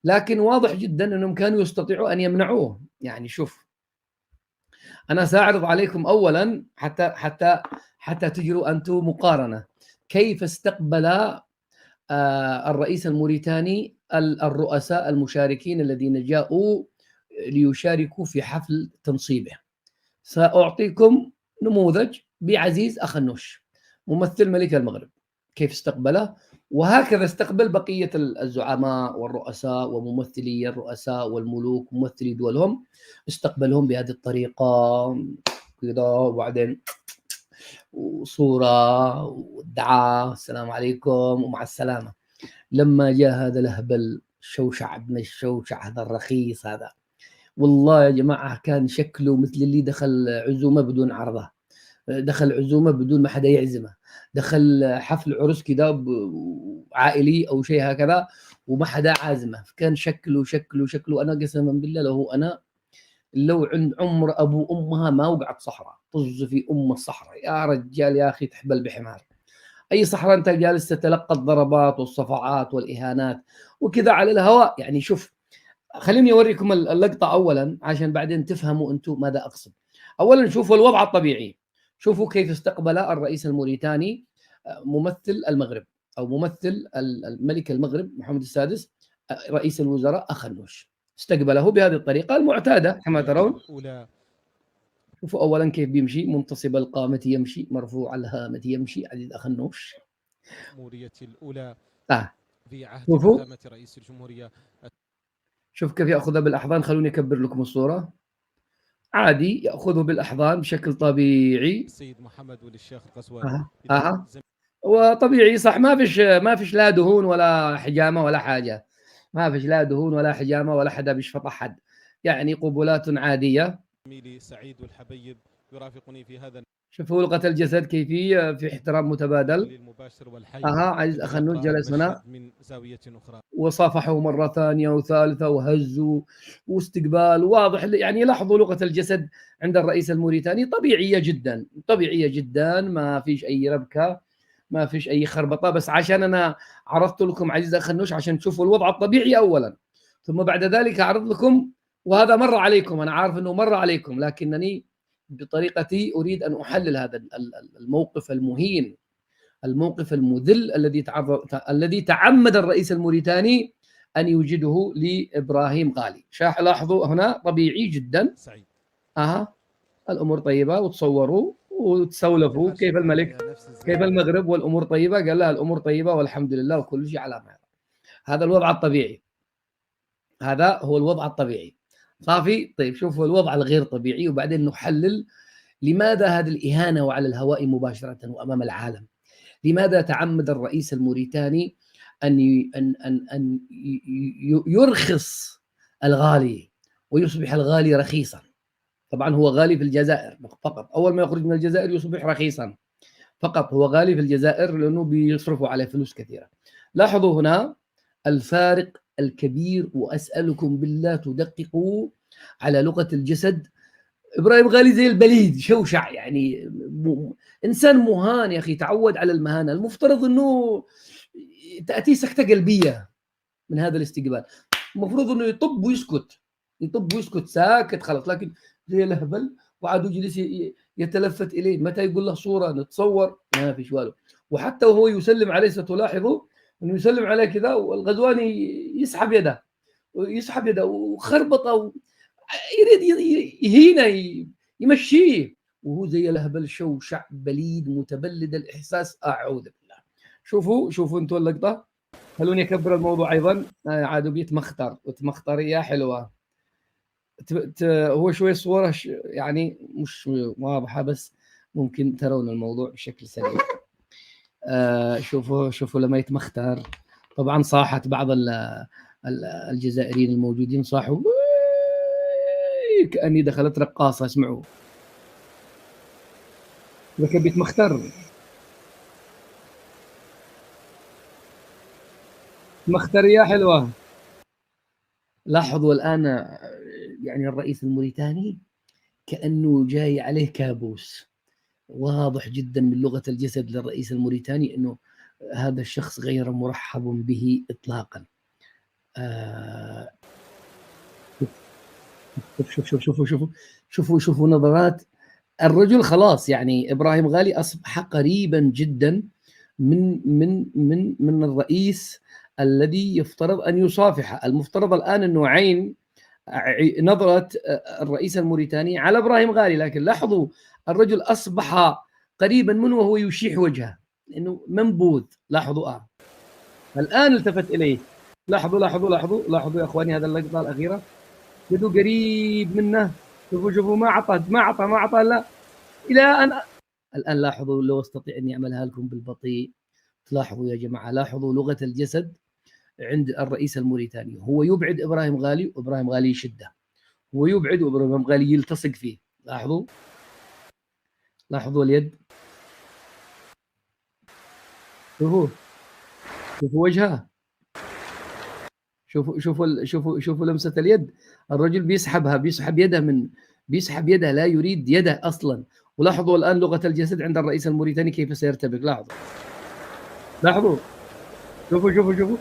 لكن واضح جدا أنهم كانوا يستطيعوا أن يمنعوه. يعني شوف، أنا سأعرض عليكم أولا حتى تجروا أنتم مقارنة كيف استقبل الرئيس الموريتاني الرؤساء المشاركين الذين جاءوا ليشاركوا في حفل تنصيبه. سأعطيكم نموذج بعزيز أخنوش ممثل ملك المغرب كيف استقبله، وهكذا استقبل بقية الزعماء والرؤساء وممثلي الرؤساء والملوك وممثلي دولهم، استقبلهم بهذه الطريقة كذا، وبعدين وصورة ودعاء السلام عليكم ومع السلامة. لما جاء هذا الأهبل شوشع ابن الشوشع هذا الرخيص هذا، والله يا جماعة كان شكله مثل اللي دخل عزومة بدون عرضة، دخل عزومة بدون ما حدا يعزمه، دخل حفل عرس كذا عائلي أو شيء هكذا وما حدا عازمه. كان شكله أنا قسما بالله لو عند عمر أبو أمها ما وقعت صحراء طز في أم الصحراء. يا رجال يا أخي تحبل بحمار، أي صحراء أنت جالس تتلقى الضربات والصفعات والإهانات وكذا على الهواء. يعني شوف، خليني أوريكم اللقطة أولا عشان بعدين تفهموا أنتم ماذا أقصد. أولا شوفوا الوضع الطبيعي، شوفوا كيف استقبل الرئيس الموريتاني ممثل المغرب أو ممثل الملك المغرب محمد السادس رئيس الوزراء أخنوش، استقبله بهذه الطريقة المعتادة كما ترون. شوفوا أولا كيف بيمشي، منتصب القامة يمشي، مرفوع الهامة يمشي، عزيز أخنوش. الجمهورية الأولى في عهد شوفوا فخامة رئيس الجمهورية. شوف كيف يأخذها بالأحضان. خلوني أكبر لكم الصورة. عادي يأخذه بالأحضان بشكل طبيعي. السيد محمد ولي الشيخ القسواني. وطبيعي صح، ما فيش لا دهون ولا حجامة ولا حاجة، ما فيش لا دهون ولا حجامة ولا حدا بيشفط أحد، يعني قبلات عادية. زميلي سعيد والحبيب يرافقني في هذا. شوفوا لغة الجسد كيفية في احترام متبادل. المباشر والحي. عزيز أخنوش جلس هنا من زاوية أخرى وصافحوا مرة ثانية وثالثة وهزوا واستقبال واضح. يعني لاحظوا لغة الجسد عند الرئيس الموريتاني طبيعية جدا، طبيعية جدا، ما فيش أي ربكة، ما فيش أي خربطة. بس عشان أنا عرضت لكم عزيز أخنوش عشان تشوفوا الوضع الطبيعي أولا، ثم بعد ذلك أعرض لكم، وهذا مر عليكم، أنا عارف أنه مر عليكم، لكنني بطريقتي أريد أن أحلل هذا الموقف المهين، الموقف المذل الذي تعمد الرئيس الموريتاني أن يوجده لإبراهيم غالي. لاحظوا هنا طبيعي جدا. سعيد. الأمور طيبة، وتصوروا وتسولفوا كيف الملك كيف المغرب والأمور طيبة. قال لها الأمور طيبة والحمد لله وكل شيء على ما. هذا الوضع الطبيعي، هذا هو الوضع الطبيعي. صافي. طيب شوفوا الوضع الغير طبيعي وبعدين نحلل لماذا هذه الإهانة وعلى الهواء مباشرة وأمام العالم. لماذا تعمد الرئيس الموريتاني أن يرخص الغالي ويصبح الغالي رخيصا؟ طبعا هو غالي في الجزائر فقط، أول ما يخرج من الجزائر يصبح رخيصا فقط. هو غالي في الجزائر لأنه بيصرفوا عليه فلوس كثيرة. لاحظوا هنا الفارق الكبير، وأسألكم بالله تدققوا على لغة الجسد. إبراهيم غالي زي البليد شوشع، يعني إنسان مهان يا أخي، تعود على المهانة. المفترض أنه تأتي سكتة قلبية من هذا الاستقبال، المفروض أنه يطب ويسكت ساكت خلاص، لكن زي الهبل وعاد يجلس يتلفت إليه. متى يقول له صورة نتصور ما في شواله. وحتى وهو يسلم عليه ستلاحظوا أنه يسلم عليه كذا والغزواني يسحب يده وخربطه، يريد يهينه يمشيه، وهو زي الهبل شوشع بليد متبلد الإحساس. أعوذ بالله. شوفوا انتوا اللقطة. خلوني أكبر الموضوع أيضا. عادوا بيتمختر وتمخترية حلوة. هو شوي صورة يعني مش واضحة، بس ممكن ترون الموضوع بشكل سريع. شوفوا لما يتمختر. طبعا صاحت بعض الجزائريين الموجودين، صاحوا كأني دخلت رقاصة. اسمعوا لكن بيتمختر مخترية حلوة. لاحظوا الآن يعني الرئيس الموريتاني كأنه جاي عليه كابوس، واضح جدا من لغة الجسد للرئيس الموريتاني أنه هذا الشخص غير مرحب به إطلاقا. شوفوا نظرات الرجل. خلاص يعني إبراهيم غالي أصبح قريبا جدا من الرئيس الذي يفترض أن يصافحه. المفترض الآن أنه عين نظرة الرئيس الموريتاني على إبراهيم غالي، لكن لاحظوا الرجل أصبح قريبا منه وهو يشيح وجهه لأنه منبوذ. لاحظوا الآن التفت إليه. لاحظوا يا أخواني هذا اللقطة الأخيرة، يده قريب منه. شوفوا ما أعطى لا إلى أن الآن لاحظوا. لو استطيع أني أعملها لكم بالبطيء. تلاحظوا يا جماعة، لاحظوا لغة الجسد عند الرئيس الموريتاني. هو يبعد إبراهيم غالي وإبراهيم غالي يشده، هو يبعد وإبراهيم غالي يلتصق فيه. لاحظوا اليد. شوفوا وجهه. شوفوا لمسة اليد. الرجل بيسحب يده لا يريد يده أصلا. ولاحظوا الآن لغة الجسد عند الرئيس الموريتاني كيف سيرتبك. لاحظوا شوفوا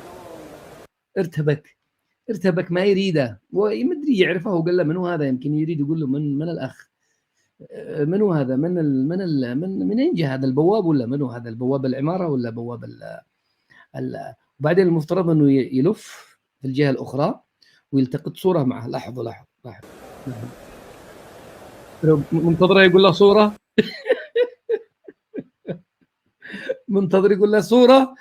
ارتبك ما يريده، ومدري يعرفه وقال له منو هذا. يمكن يريد يقول له من الأخ، منو هذا، من أين جاء هذا البواب، ولا منو هذا البواب العمارة ولا بواب وبعدين المفترض أنه يلف في الجهة الأخرى ويلتقط صورة معه. لاحظوا منتظره يقول له صورة. منتظر يقول له صورة.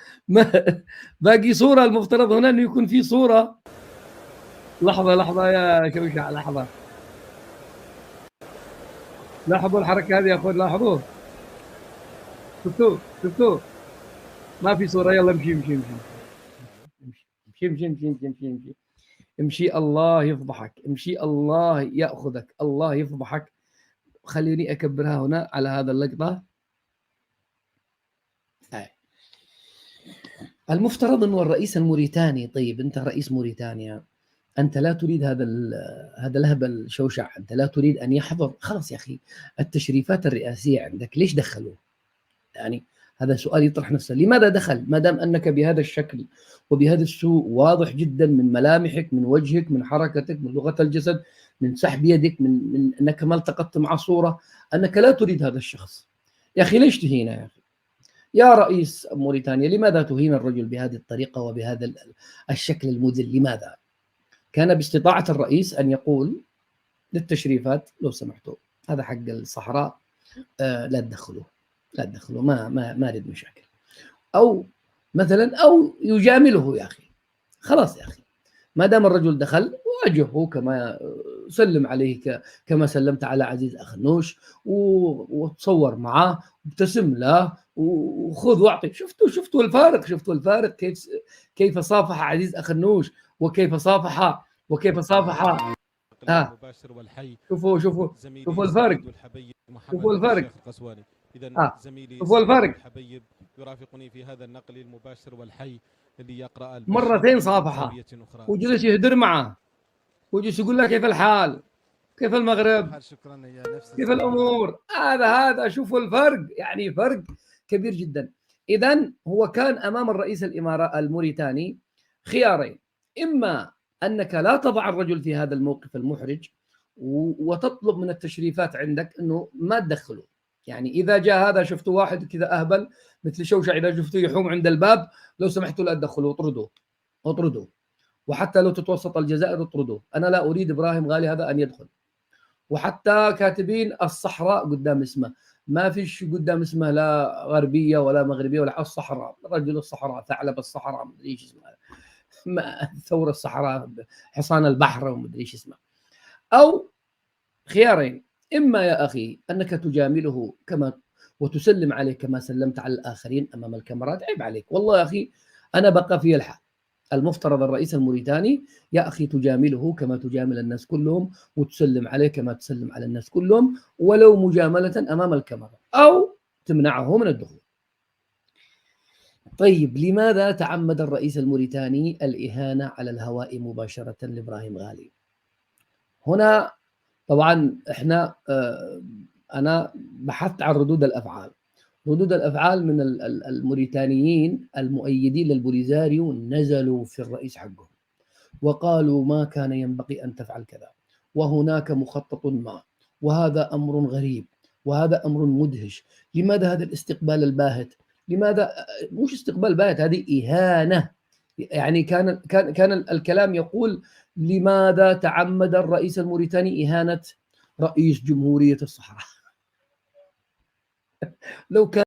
باقي صورة. المفترض هنا أنه يكون في صورة. لحظة يا شوشع، لاحظوا الحركة هذه يا أخوان. لاحظوا. شفتوا ما في صورة. يلا امشي. الله يفضحك. امشي الله يأخذك. الله يفضحك. خليني أكبرها هنا على هذا اللقطة. المفترض أنه الرئيس الموريتاني، طيب أنت رئيس موريتانيا، أنت لا تريد هذا الهبل شوشع. أنت لا تريد أن يحضر. خلاص يا أخي، التشريفات الرئاسية عندك ليش دخلوه؟ يعني هذا سؤال يطرح نفسه. لماذا دخل ما دام أنك بهذا الشكل وبهذا السوء واضح جدا من ملامحك، من وجهك، من حركتك، من لغة الجسد، من سحب يدك، من أنك ما التقطت مع صورة، أنك لا تريد هذا الشخص. يا أخي ليش تهينه يا أخي؟ يا رئيس موريتانيا، لماذا تهين الرجل بهذه الطريقة وبهذا الشكل المذل؟ لماذا؟ كان باستطاعة الرئيس أن يقول للتشريفات لو سمحتوا هذا حق الصحراء، لا تدخلوه ما أريد مشاكل. أو مثلا أو يجامله. يا أخي خلاص يا أخي، ما دام الرجل دخل واجهه كما سلم عليه كما سلمت على عزيز أخنوش، وتصور معه وابتسم له وخذ واعطي. شفتوا الفارق كيف صافح عزيز أخنوش وكيف صافح المباشر والحي. شوفوا الفارق. شوفوا الفارق. إذا زميلي الحبيب يرافقني في هذا النقل المباشر والحي اللي يقرأ مرتين صافحة وجلس يهدر معه وجلس يقول له كيف الحال، كيف المغرب، كيف الأمور. هذا شوفوا الفرق، يعني فرق كبير جدا. إذن هو كان أمام الرئيس الإمارات الموريتاني خيارين: إما أنك لا تضع الرجل في هذا الموقف المحرج وتطلب من التشريفات عندك أنه ما تدخله. يعني إذا جاء هذا، شفتوا واحد كذا أهبل مثل شوشع، إذا شفتوا يحوم عند الباب لو سمحتوا لا تدخلوا، اطردوه. وحتى لو تتوسط الجزائر اطردوه. أنا لا أريد إبراهيم غالي هذا أن يدخل. وحتى كاتبين الصحراء قدام اسمه، ما فيش قدام اسمه لا غربية ولا مغربية ولا الصحراء. رجل الصحراء، ثعلب الصحراء، مدري ايش اسمه، ثور الصحراء، حصان البحر ومدري ايش اسمه. أو خيارين: إما يا أخي أنك تجامله وتسلم عليه كما سلمت على الآخرين أمام الكاميرات. عيب عليك والله يا أخي، أنا بقى في الحق. المفترض الرئيس الموريتاني يا أخي تجامله كما تجامل الناس كلهم، وتسلم عليه كما تسلم على الناس كلهم، ولو مجاملة أمام الكاميرا، أو تمنعه من الدخول. طيب لماذا تعمد الرئيس الموريتاني الإهانة على الهواء مباشرة لإبراهيم غالي؟ هنا طبعا أنا بحثت عن ردود الأفعال من الموريتانيين المؤيدين للبوليزاريو. نزلوا في الرئيس حقهم وقالوا ما كان ينبغي أن تفعل كذا، وهناك مخطط ما، وهذا أمر غريب وهذا أمر مدهش. لماذا هذا الاستقبال الباهت؟ لماذا مش استقبال باهت، هذه إهانة. يعني كان الكلام يقول لماذا تعمد الرئيس الموريتاني إهانة رئيس جمهورية الصحراء؟ لو كان